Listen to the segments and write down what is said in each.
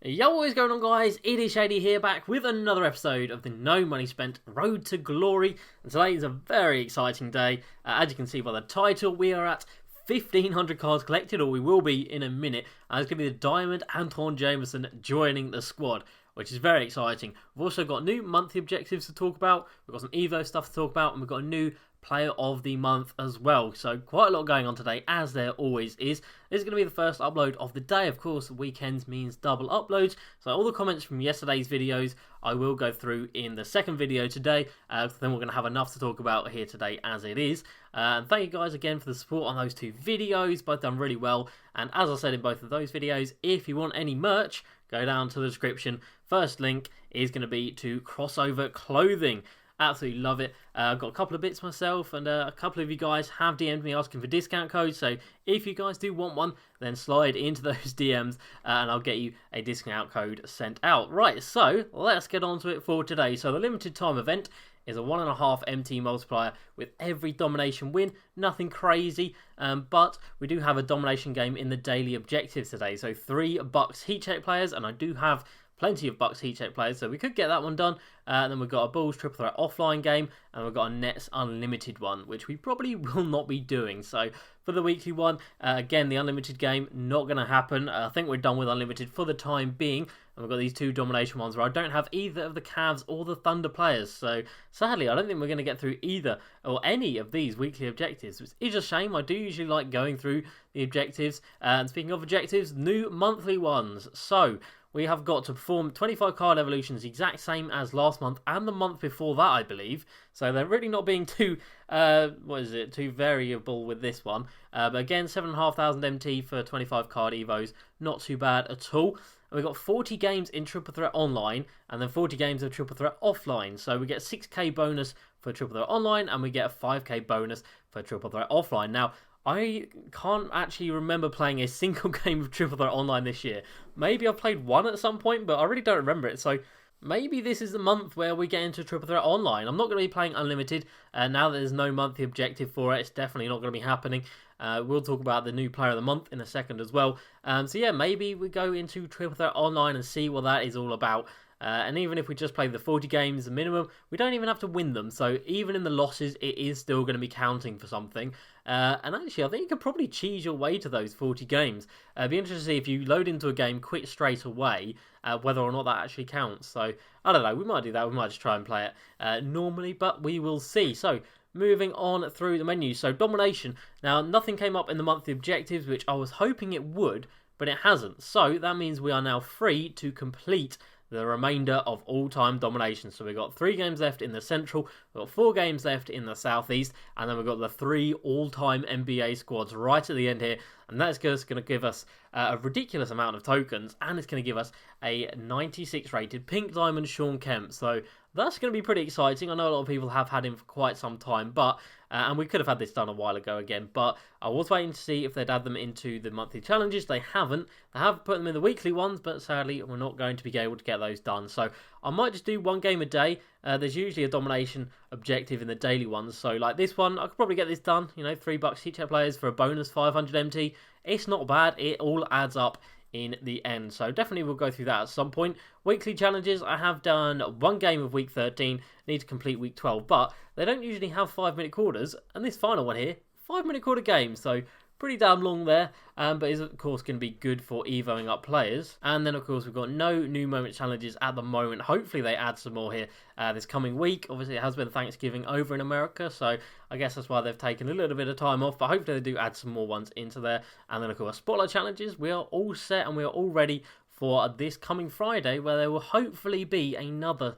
Yo, what is going on, guys? It is Shady here, back with another episode of the No Money Spent Road to Glory. And today is a very exciting day. As you can see by the title, we are at 1,500 cards collected, or we will be in a minute. And it's going to be the Diamond Antawn Jamison joining the squad, which is very exciting. We've also got new monthly objectives to talk about. We've got some Evo stuff to talk about, and we've got a new Player of the Month as well. So quite a lot going on today, as there always is. This is going to be the first upload of the day. Of course, weekends means double uploads. So all the comments from yesterday's videos, I will go through in the second video today. Then we're going to have enough to talk about here today as it is. And thank you guys again for the support on those two videos. Both done really well. And as I said in both of those videos, if you want any merch, go down to the description. First link is going to be to Crossover Clothing. Absolutely love it. I've got a couple of bits myself, and a couple of you guys have DM'd me asking for discount codes. So if you guys do want one, then slide into those DMs and I'll get you a discount code sent out. Right, so let's get on to it for today. So the limited time event is a 1.5 MT multiplier with every domination win. Nothing crazy, but we do have a domination game in the daily objectives today. So 3 Bucks heat check players, and I do have plenty of Bucks heat check players, so we could get that one done. And then we've got a Bulls triple threat offline game, and we've got a Nets unlimited one, which we probably will not be doing. So for the weekly one, again, the unlimited game, not going to happen. I think we're done with unlimited for the time being. And we've got these 2 domination ones where I don't have either of the Cavs or the Thunder players. So sadly, I don't think we're going to get through either or any of these weekly objectives, which is a shame. I do usually like going through the objectives. And speaking of objectives, new monthly ones. So we have got to perform 25 card evolutions, the exact same as last month and the month before that, I believe. So they're really not being too, too variable with this one. But again, 7,500 MT for 25 card evos, not too bad at all. And we've got 40 games in Triple Threat Online, and then 40 games of Triple Threat Offline. So we get 6k bonus for Triple Threat Online, and we get a 5k bonus for Triple Threat Offline. Now, I can't actually remember playing a single game of Triple Threat Online this year. Maybe I've played one at some point, but I really don't remember it. So maybe this is the month where we get into Triple Threat Online. I'm not going to be playing Unlimited. Now that there's no monthly objective for it, it's definitely not going to be happening. We'll talk about the new Player of the Month in a second as well. So yeah, maybe we go into Triple Threat Online and see what that is all about. And even if we just play the 40 games minimum, we don't even have to win them. So even in the losses, it is still going to be counting for something. And actually, I think you could probably cheese your way to those 40 games. It'd be interesting to see if you load into a game, quit straight away, whether or not that actually counts. So I don't know. We might do that. We might just try and play it normally, but we will see. So moving on through the menu. So Domination. Now, nothing came up in the monthly objectives, which I was hoping it would, but it hasn't. So that means we are now free to complete the remainder of all-time domination. So we've got 3 games left in the Central, we've got 4 games left in the Southeast, and then we've got the 3 all-time NBA squads right at the end here, and that's just going to give us a ridiculous amount of tokens, and it's going to give us a 96 rated Pink Diamond Sean Kemp. So that's going to be pretty exciting. I know a lot of people have had him for quite some time, but and we could have had this done a while ago again, but I was waiting to see if they'd add them into the monthly challenges. They haven't. They have put them in the weekly ones, but sadly we're not going to be able to get those done. So I might just do 1 game a day. There's usually a domination objective in the daily ones, so like this one, I could probably get this done. You know, 3 Bucks heat check players for a bonus 500 MT. It's not bad. It all adds up in the end, so definitely we'll go through that at some point. Weekly challenges, I have done 1 game of week 13, need to complete week 12, but they don't usually have 5-minute quarters, and this final one here, 5-minute quarter game, so pretty damn long there, but is of course going to be good for evoing up players. And then of course we've got no new moment challenges at the moment. Hopefully they add some more here this coming week. Obviously it has been Thanksgiving over in America, so I guess that's why they've taken a little bit of time off, but hopefully they do add some more ones into there. And then of course spotlight challenges, we are all set and we are all ready for this coming Friday, where there will hopefully be another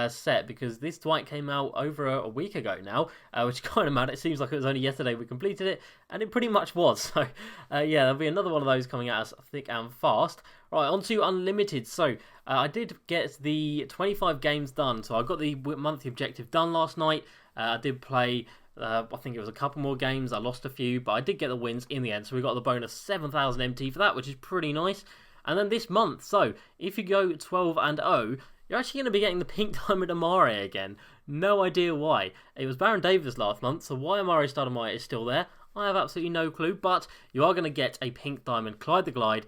set, because this Dwight came out over a week ago now, which is kind of mad. It seems like it was only yesterday we completed it, and it pretty much was. So yeah, there'll be another one of those coming at us thick and fast. Right, on to Unlimited. So I did get the 25 games done, so I got the monthly objective done last night. I did play I think it was a couple more games. I lost a few, but I did get the wins in the end, so we got the bonus 7,000 MT for that, which is pretty nice. And then this month, so if you go 12 and 0, you're actually going to be getting the Pink Diamond Amare again. No idea why. It was Baron Davis last month, so why Amare Stoudemire is still there, I have absolutely no clue, but you are going to get a pink diamond, Clyde the Glide,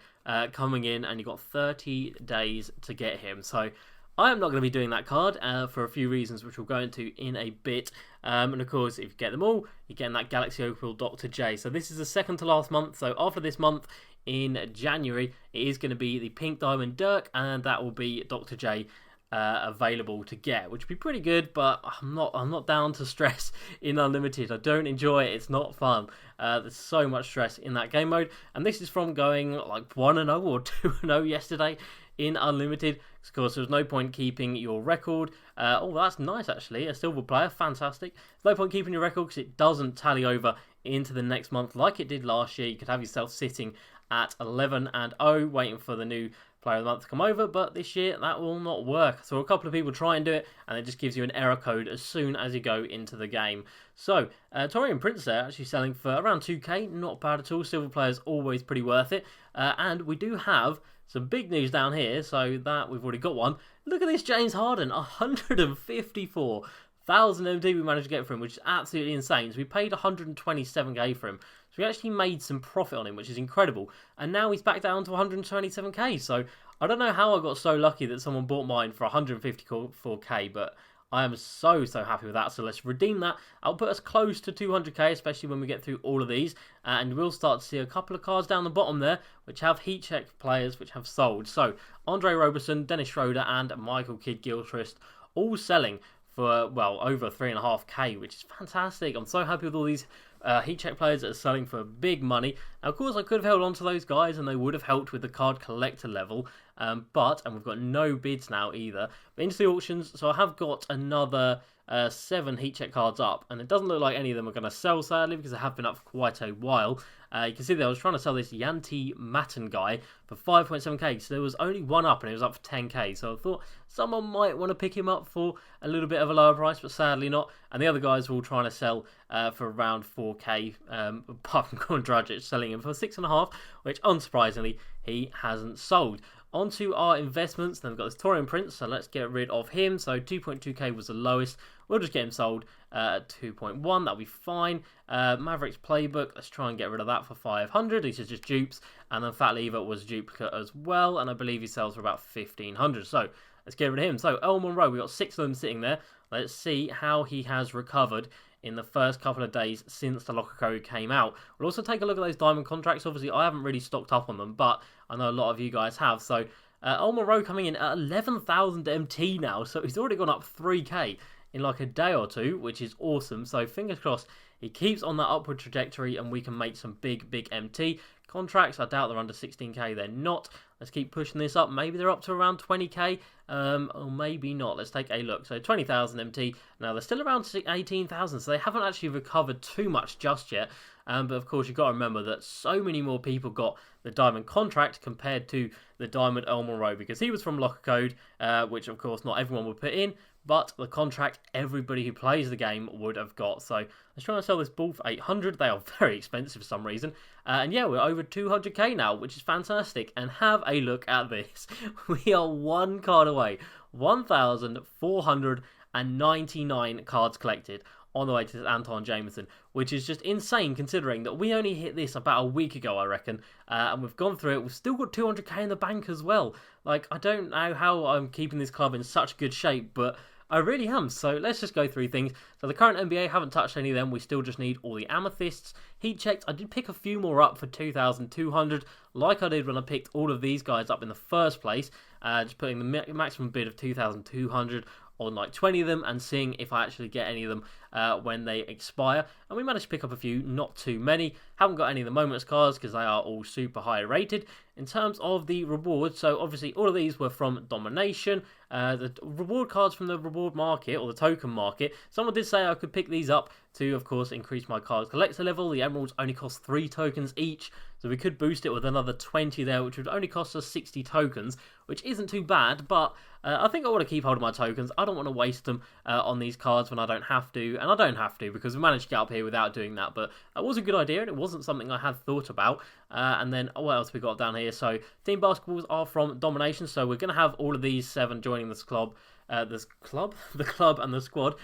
coming in, and you've got 30 days to get him. So I am not going to be doing that card for a few reasons, which we'll go into in a bit. And of course, if you get them all, you're getting that Galaxy Opal Dr. J. So this is the second to last month. So after this month, in January, it is going to be the Pink Diamond Dirk, and that will be Dr. J available to get, which would be pretty good. But I'm not down to stress in Unlimited. I don't enjoy it. It's not fun. There's so much stress in that game mode, and this is from going like 1-0 or 2-0 yesterday in Unlimited. Of course, there's no point keeping your record. Oh, that's nice actually. A silver player, fantastic. No point keeping your record because it doesn't tally over into the next month like it did last year. You could have yourself sitting at 11-0, waiting for the new player of the month to come over, but this year that will not work. So a couple of people try and do it, and it just gives you an error code as soon as you go into the game. So Torian Prince there actually selling for around 2k, not bad at all. Silver players always pretty worth it, and we do have some big news down here, so that we've already got one. Look at this James Harden, 154,000 MT we managed to get for him, which is absolutely insane. So we paid 127k for him. So we actually made some profit on him, which is incredible. And now he's back down to 127k. So I don't know how I got so lucky that someone bought mine for 154k, but I am so happy with that. So let's redeem that. I'll put us close to 200k, especially when we get through all of these. And we'll start to see a couple of cards down the bottom there, which have heat check players which have sold. So Andre Roberson, Dennis Schroeder, and Michael Kidd-Gilchrist all selling for, well, over 3.5k, which is fantastic. I'm so happy with all these heat check players that are selling for big money. Now, of course, I could have held on to those guys and they would have helped with the card collector level, and we've got no bids now either. But into the auctions, so I have got another 7 heat check cards up, and it doesn't look like any of them are going to sell, sadly, because they have been up for quite a while. You can see that I was trying to sell this Yanti Matten guy for 5.7k, so there was only one up and it was up for 10k, so I thought someone might want to pick him up for a little bit of a lower price, but sadly not. And the other guys were all trying to sell for around 4k, apart from Gordon Dragic selling him for 6.5, which unsurprisingly he hasn't sold. Onto our investments, then we've got this Torian Prince, so let's get rid of him. So 2.2k was the lowest. We'll just get him sold at 2.1, that'll be fine. Mavericks Playbook, let's try and get rid of that for 500. These are just dupes. And then Fat Lever was a duplicate as well, and I believe he sells for about 1,500. So let's get rid of him. So Earl Monroe, we've got 6 of them sitting there. Let's see how he has recovered in the first couple of days since the locker code came out. We'll also take a look at those diamond contracts. Obviously, I haven't really stocked up on them, but I know a lot of you guys have. So Earl Monroe coming in at 11,000 MT now, so he's already gone up 3k in like a day or two, which is awesome. So fingers crossed he keeps on that upward trajectory and we can make some big MT contracts. I doubt they're under 16k, they're not. Let's keep pushing this up. Maybe they're up to around 20k, or maybe not. Let's take a look. So 20,000 MT. Now they're still around 18,000, so they haven't actually recovered too much just yet. But of course, you've got to remember that so many more people got the diamond contract compared to the diamond Earl Monroe, because he was from locker code, which of course not everyone would put in, but the contract everybody who plays the game would have got. So let's try and sell this ball for 800. They are very expensive for some reason. And yeah, we're over 200k now, which is fantastic. And have a look at this. We are one card away. 1,499 cards collected on the way to this Antawn Jamison, which is just insane considering that we only hit this about a week ago, I reckon, and we've gone through it. We've still got 200k in the bank as well. Like, I don't know how I'm keeping this club in such good shape, but I really am. So let's just go through things. So the current NBA, haven't touched any of them. We still just need all the amethysts. Heat checked. I did pick a few more up for 2,200, like I did when I picked all of these guys up in the first place. Just putting the maximum bid of 2,200 on like 20 of them and seeing if I actually get any of them when they expire. And we managed to pick up a few, not too many. Haven't got any of the Moments cards because they are all super high rated. In terms of the rewards, so obviously all of these were from Domination. The reward cards from the reward market or the token market, someone did say I could pick these up to, of course, increase my card collector level. The emeralds only cost 3 tokens each, so we could boost it with another 20 there, which would only cost us 60 tokens, which isn't too bad, but I think I want to keep hold of my tokens. I don't want to waste them on these cards when I don't have to, and I don't have to because we managed to get up here without doing that, but that was a good idea and it wasn't something I had thought about. And then what else we got down here? So team basketballs are from Domination, so we're going to have all of these 7 joining this club the club and the squad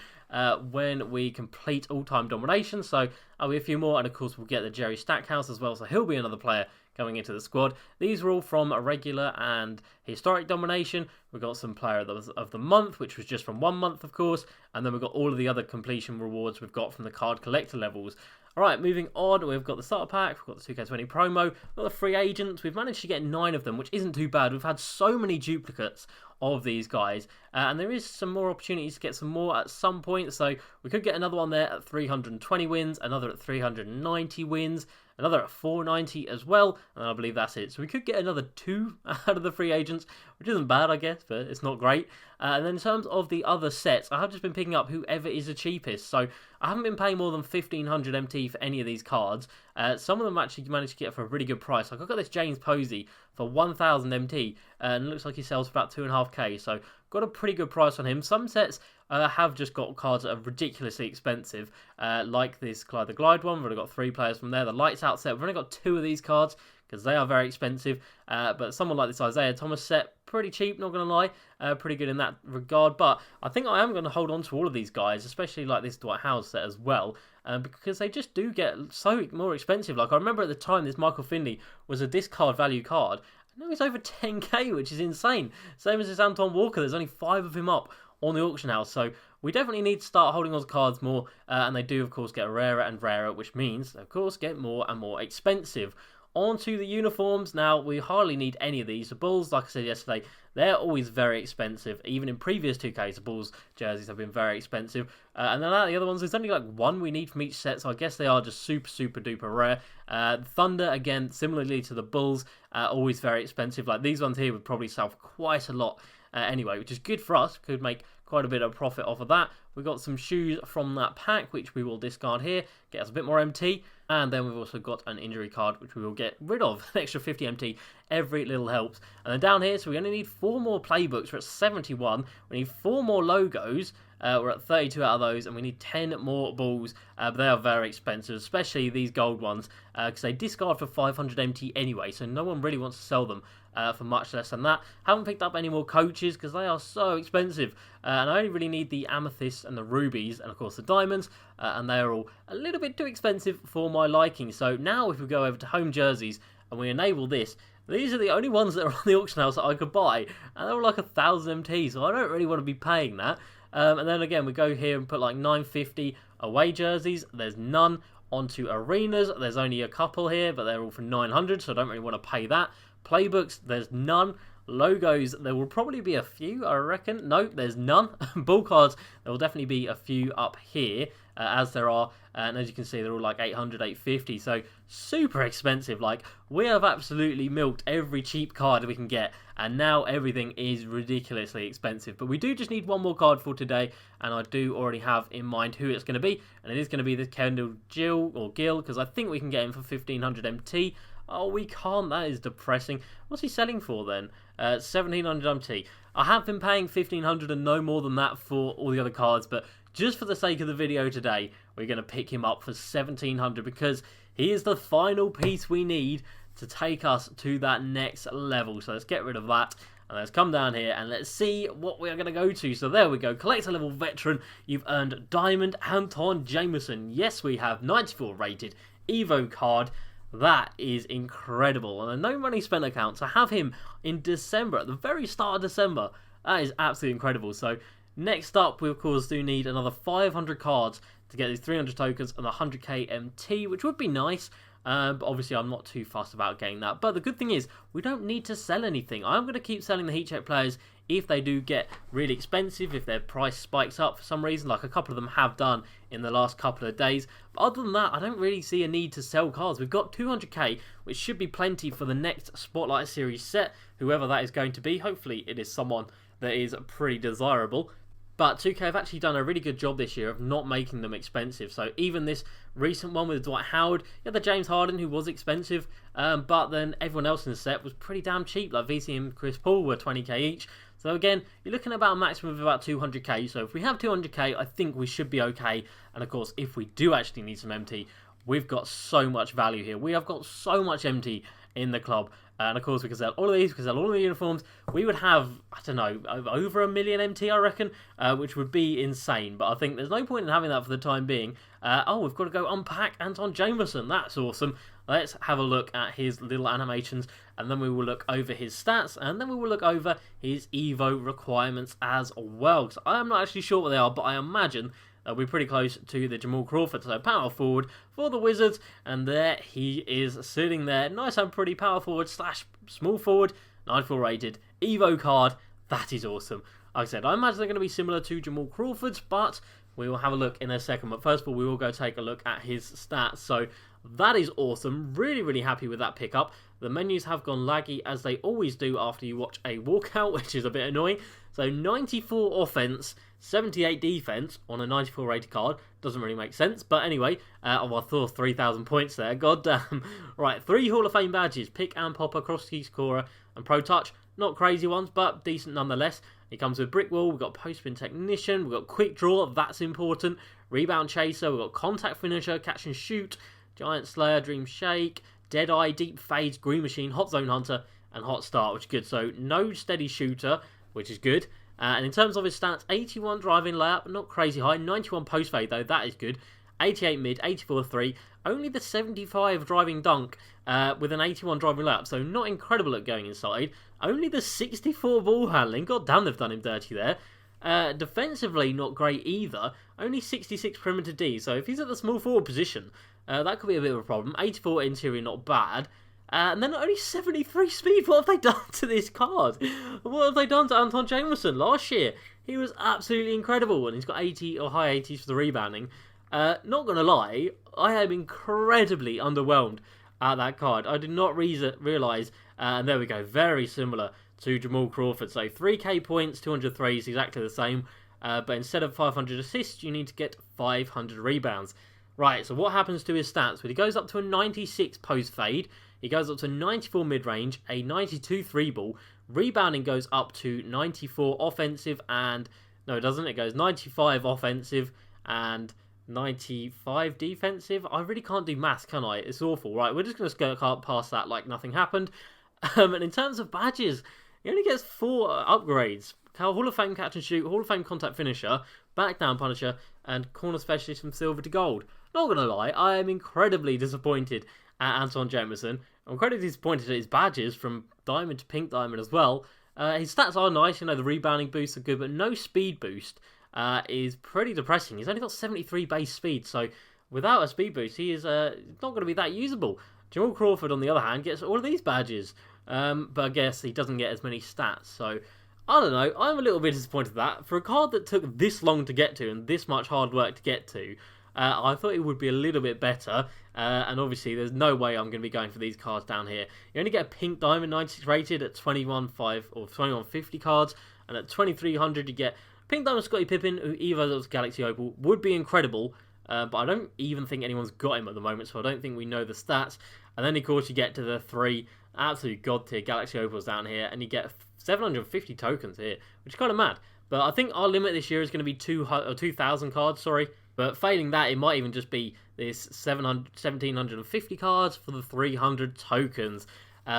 when we complete all-time domination. So I'll be a few more, and of course we'll get the Jerry Stackhouse as well, so he'll be another player going into the squad. These are all from a regular and historic domination. We've got some player of the month, which was just from 1 month, of course, and then we've got all of the other completion rewards we've got from the card collector levels. Alright, moving on, we've got the starter pack, we've got the 2K20 promo, we've got the free agents. We've managed to get 9 of them, which isn't too bad. We've had so many duplicates of these guys, and there is some more opportunities to get some more at some point, so we could get another one there at 320 wins, another at 390 wins, another at 490 as well, and I believe that's it. So we could get another 2 out of the free agents, which isn't bad, I guess, but it's not great. And then in terms of the other sets, I have just been picking up whoever is the cheapest. So I haven't been paying more than 1500 MT for any of these cards. Some of them actually managed to get for a really good price. Like I got this James Posey for 1000 MT, and it looks like he sells for about 2.5k. So got a pretty good price on him. Some sets have just got cards that are ridiculously expensive, like this Clyde the Glide one. We've only got 3 players from there. The Lights Out set, we've only got 2 of these cards because they are very expensive. But someone like this Isaiah Thomas set, pretty cheap, not going to lie. Pretty good in that regard. But I think I am going to hold on to all of these guys, especially like this Dwight Howard set as well, because they just do get so more expensive. Like I remember at the time this Michael Finley was a discard value card. Now he's over 10k, which is insane. Same as this Antoine Walker, there's only 5 of him up on the auction house. So we definitely need to start holding on to cards more, and they do of course get rarer and rarer, which means of course get more and more expensive. On to the uniforms. Now, we hardly need any of these. The Bulls, like I said yesterday, they're always very expensive. Even in previous 2Ks, the Bulls jerseys have been very expensive. And then out of the other ones, there's only like 1 we need from each set, so I guess they are just super, super duper rare. Thunder, again, similarly to the Bulls, always very expensive. Like these ones here would probably sell for quite a lot anyway, which is good for us. Could make quite a bit of profit off of that. We've got some shoes from that pack, which we will discard here, get us a bit more MT. And then we've also got an injury card, which we will get rid of. An extra 50 MT. Every little helps. And then down here, so we only need 4 more playbooks. We're at 71. We need 4 more logos. We're at 32 out of those. And we need 10 more balls. But they are very expensive, especially these gold ones, because they discard for 500 MT anyway. So no one really wants to sell them for much less than that. Haven't picked up any more coaches because they are so expensive. And I only really need the amethysts and the rubies and of course the diamonds, and they are all a little bit too expensive for my liking. So now if we go over to home jerseys and we enable this, these are the only ones that are on the auction house that I could buy, and they're all like 1000 MT, so I don't really want to be paying that. And then again we go here and put like 950 away jerseys. There's none. Onto arenas, there's only a couple here, but they're all for 900, so I don't really want to pay that. Playbooks, there's none. Logos, there will probably be a few, I reckon. Nope, there's none. Ball cards, there will definitely be a few up here, as there are. And as you can see, they're all like 800, 850. So super expensive. Like, we have absolutely milked every cheap card we can get. And now everything is ridiculously expensive. But we do just need 1 more card for today. And I do already have in mind who it's going to be. And it is going to be the Kendall Gill, because I think we can get him for 1500 MT. Oh, we can't. That is depressing. What's he selling for then? 1700 MT. I have been paying 1500 and no more than that for all the other cards, but just for the sake of the video today, we're going to pick him up for 1700 because he is the final piece we need to take us to that next level. So let's get rid of that. And let's come down here and let's see what we are going to go to. So there we go. Collector level veteran. You've earned Diamond Antawn Jamison. Yes, we have 94 rated Evo card. That is incredible. And a No Money Spent account, to have him in December, at the very start of December, that is absolutely incredible. So next up, we of course do need another 500 cards to get these 300 tokens and 100k MT, which would be nice. But obviously I'm not too fussed about getting that. But the good thing is, we don't need to sell anything. I'm going to keep selling the heat check players if they do get really expensive, if their price spikes up for some reason, like a couple of them have done in the last couple of days. But other than that, I don't really see a need to sell cards. We've got 200k, which should be plenty for the next Spotlight Series set, whoever that is going to be. Hopefully it is someone that is pretty desirable. But 2K have actually done a really good job this year of not making them expensive. So even this recent one with Dwight Howard, you had the James Harden who was expensive, but then everyone else in the set was pretty damn cheap. Like VC and Chris Paul were 20k each. So again, you're looking at about a maximum of about 200k. So if we have 200k, I think we should be okay. And of course, if we do actually need some MT, we've got so much value here. We have got so much MT in the club. And of course, we can sell all of these, we can sell all of the uniforms. We would have, I don't know, over 1 million MT, I reckon, which would be insane. But I think there's no point in having that for the time being. Oh, we've got to go unpack Antawn Jamison. That's awesome. Let's have a look at his little animations, and then we will look over his stats, and then we will look over his Evo requirements as well. Because I am not actually sure what they are, but I imagine we're pretty close to the Jamal Crawford. So power forward for the Wizards, and there he is sitting there. Nice and pretty power forward / small forward, 94 rated, Evo card. That is awesome. Like I said, I imagine they're going to be similar to Jamal Crawford's, but we will have a look in a second. But first of all, we will go take a look at his stats. So that is awesome. Really, really happy with that pickup. The menus have gone laggy, as they always do after you watch a walkout, which is a bit annoying. So 94 offense, 78 defense on a 94 rated card. Doesn't really make sense. But anyway, I thought 3,000 points there. God damn. Right, 3 Hall of Fame badges. Pick and Popper, Cross-Key Scorer, and Pro Touch. Not crazy ones, but decent nonetheless. It comes with Brick Wall. We've got Post Spin Technician. We've got Quick Draw. That's important. Rebound Chaser. We've got Contact Finisher, Catch and Shoot, Giant Slayer, Dream Shake, Deadeye, Deep Fades, Green Machine, Hot Zone Hunter, and Hot Start, which is good. So no Steady Shooter, which is good. And in terms of his stats, 81 driving layup, not crazy high. 91 post fade though, that is good. 88 mid, 84 3. Only the 75 driving dunk with an 81 driving layup, so not incredible at going inside. Only the 64 ball handling. God damn, they've done him dirty there. Defensively, not great either. Only 66 perimeter D, so if he's at the small forward position, that could be a bit of a problem. 84 interior, not bad. And then only 73 speed. What have they done to this card? What have they done to Antawn Jamison? Last year, he was absolutely incredible, and he's got 80 or high 80s for the rebounding. Not going to lie, I am incredibly underwhelmed at that card. I did not realise, and there we go, very similar to Jamal Crawford. So 3k points, 200 threes, exactly the same. But instead of 500 assists, you need to get 500 rebounds. Right, so what happens to his stats? Well, he goes up to a 96 post fade. He goes up to 94 mid-range, a 92 3-ball. Rebounding goes up to 94 offensive and... No, it doesn't. It goes 95 offensive and 95 defensive. I really can't do maths, can I? It's awful. Right, we're just going to go past that like nothing happened. And in terms of badges, he only gets 4 upgrades. Hall of Fame Catch and Shoot, Hall of Fame Contact Finisher, Back Down Punisher, and Corner Specialist from Silver to Gold. Not going to lie, I am incredibly disappointed at Antawn Jamison. I'm incredibly disappointed at his badges from Diamond to Pink Diamond as well. His stats are nice, you know, the rebounding boosts are good, but no speed boost is pretty depressing. He's only got 73 base speed, so without a speed boost, he is not going to be that usable. Jamal Crawford, on the other hand, gets all of these badges, but I guess he doesn't get as many stats, so I don't know. I'm a little bit disappointed at that. For a card that took this long to get to and this much hard work to get to, I thought it would be a little bit better, and obviously there's no way I'm going to be going for these cards down here. You only get a Pink Diamond 96 rated at 21.5 or 21.50 cards, and at 2300 you get Pink Diamond Scottie Pippen, who Evo's Galaxy Opal, would be incredible, but I don't even think anyone's got him at the moment, so I don't think we know the stats. And then of course you get to the 3 absolute god tier Galaxy Opals down here, and you get 750 tokens here, which is kind of mad. But I think our limit this year is going to be 2,000 cards, sorry. But failing that, it might even just be this 1,750 cards for the 300 tokens.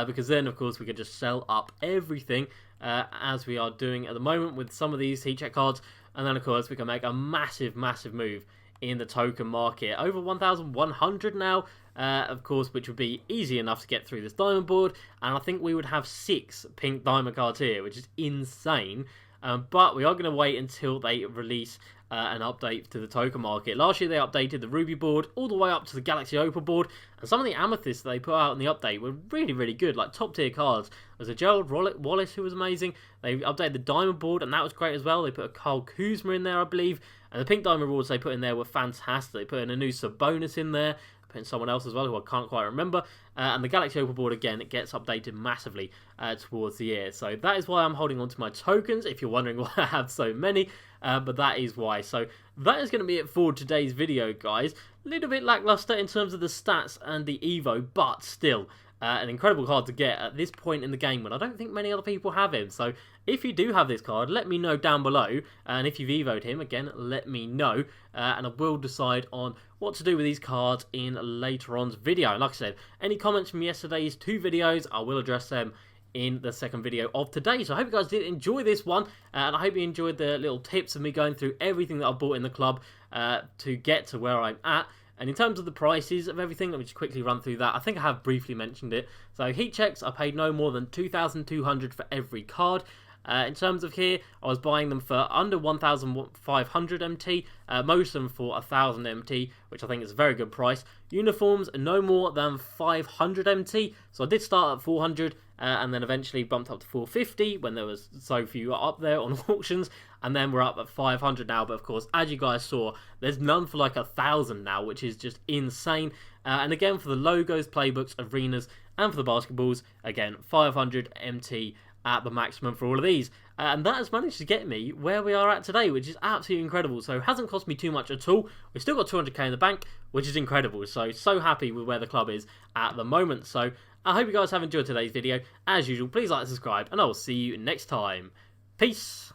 Because then, of course, we could just sell up everything as we are doing at the moment with some of these heat check cards. And then, of course, we can make a massive, massive move in the token market. Over 1,100 now, of course, which would be easy enough to get through this diamond board. And I think we would have 6 pink diamond cards here, which is insane. But we are going to wait until they release an update to the token market. Last year they updated the Ruby board all the way up to the Galaxy Opal board, and some of the Amethysts that they put out in the update were really, really good, like top tier cards. There's a Gerald Wallace who was amazing. They updated the Diamond board, and that was great as well. They put a Kyle Kuzma in there, I believe, and the Pink Diamond rewards they put in there were fantastic. They put in a new Sabonis in there, put in someone else as well who I can't quite remember, and the Galaxy Opal board, again, it gets updated massively towards the year. So that is why I'm holding on to my tokens, if you're wondering why I have so many, but that is why. So that is going to be it for today's video, guys. A little bit lackluster in terms of the stats and the Evo, but still, An incredible card to get at this point in the game when I don't think many other people have him. So if you do have this card, let me know down below. And if you've evoed him, again, let me know. And I will decide on what to do with these cards in later on's video. And like I said, any comments from yesterday's 2 videos, I will address them in the second video of today. So I hope you guys did enjoy this one, and I hope you enjoyed the little tips of me going through everything that I bought in the club to get to where I'm at. And in terms of the prices of everything, let me just quickly run through that. I think I have briefly mentioned it. So heat checks, I paid no more than 2,200 for every card. In terms of here, I was buying them for under 1,500 MT, most of them for 1,000 MT, which I think is a very good price. Uniforms, no more than 500 MT, so I did start at 400, and then eventually bumped up to 450 when there was so few up there on auctions, and then we're up at 500 now. But of course, as you guys saw, there's none for like 1,000 now, which is just insane. And again, for the logos, playbooks, arenas, and for the basketballs, again, 500 MT at the maximum for all of these. And that has managed to get me where we are at today, which is absolutely incredible. So it hasn't cost me too much at all. We've still got 200k in the bank, which is incredible. So happy with where the club is at the moment. So I hope you guys have enjoyed today's video. As usual, please like and subscribe, and I will see you next time. Peace.